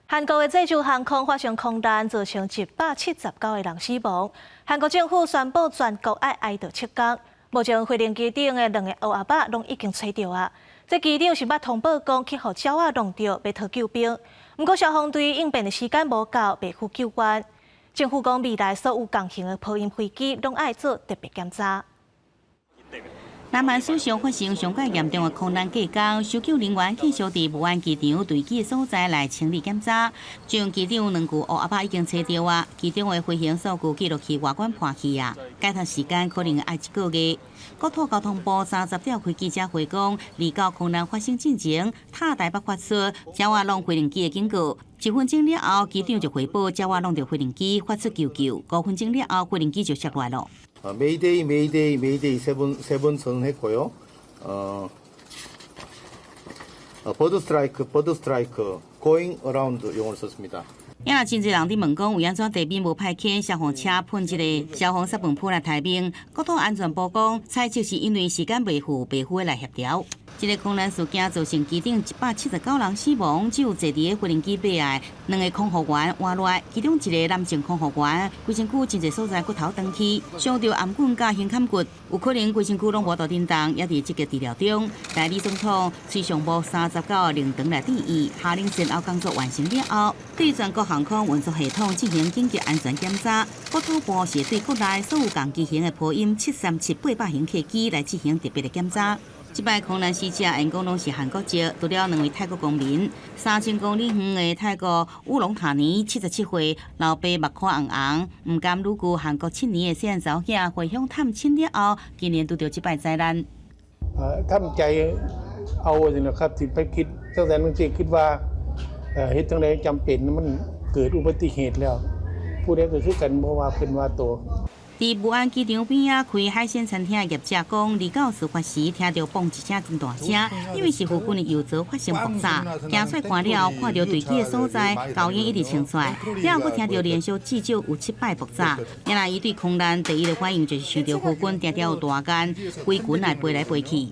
韩国的济州航空发生空难，造成179个人死亡。韩国政府宣布全国要哀悼7天。目前飞机顶的2个乌阿伯拢已经找到啊。这机长是捌通报讲去互鸟仔弄着，要逃救兵。不过消防队应变的时间无够，未赴救援。政府讲未来所有共型的波音飞机拢爱做特别检查。 南韩史上发生上界严重的空难过后，搜救人员继续伫武安机场对机所在来清理检查。将机长2具乌阿伯已经找到啊，机长的飞行数据记录器外观破去啊，解脱时间可能要1个月。国土交通部30条开记者会讲，离到空难发生进前，塔台北发出鸟仔弄飞行机的警告。 1分钟了后，机长就回报鸟仔弄着飛行機，發出求救。5分鐘了後，飛行機就摔落咯。 메이데이 세 번 선언했고요. 버드 스트라이크, going around 용어를 썼습니다. 因若真侪人伫问讲，为安怎地面无派遣消防车喷一个消防杀喷喷来台面？国土安全部讲，猜测是因为时间未赴来协调。 这个空难事件造成机顶179人死亡，只有坐伫个飞行机尾下2个空服员活落，其中1个男性空服员规身躯真侪所在骨头断去，伤着颔棍甲胸坎骨，有可能规身躯拢无大震动，也伫积极治疗中。代理总统崔尚武39个凌晨来定义，下令善后工作完成了后，对全国航空运作系统进行紧急安全检查。国土部是对国内所有共机型的波音737-800型客机来进行特别的检查。 这摆空难死者，因讲拢是韩国籍，除了2位泰国公民，3000公里远的泰国乌龙塔尼77岁，老爸目眶红红，唔甘旅居韩国7年的细汉查某囝回乡探亲了后，今年拄到这摆灾难。ทำใจเอาสินะครับที่ไปคิดตั้งแต่นั้นสิคิดว่าเหตุจังไดจำเป็นมันเกิดอุบัติเหตุแล้วผู้ใดก็คือกันบ่ว่าเพิ่นว่าโต 伫武安机场边啊开海鲜餐厅的业者讲，离到事发时听到嘣一声真大声，因为是附近的油槽发生爆炸，行出看了看到坠机的所在，高烟一直冲出来，然后佫听到连续至少有7摆爆炸。原来伊对空难第一个反应就是想到附近定定有大间，规群来飞来飞去。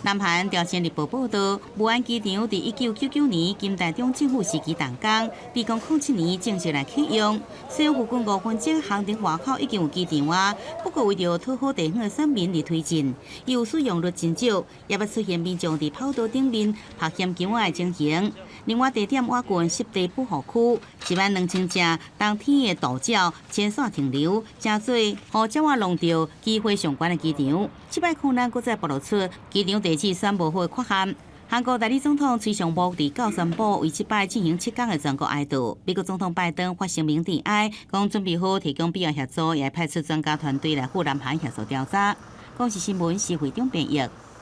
南韩朝鲜日报报道，武安机场伫1999年金大中政府时期动工，2007年正式来启用。虽然附近5分钟航程外口已经有机场啊，不过为着讨好地方的选民而推进，伊有使用率真少，也要出现民众伫跑道顶面拍险球仔的情形。另外，地点瓦郡湿地保护区12000只冬天的道鸟前线停留，真侪互鸟仔弄到机会上悬的机场。这摆空难搁再暴露出机场地质选无好的缺陷。韩国代理总统崔尚武伫9宣布为这摆进行7天的全国哀悼。美国总统拜登发声明致哀，讲准备好提供必要协助，也派出专家团队来赴南韩协助调查。公视新闻是会中编译。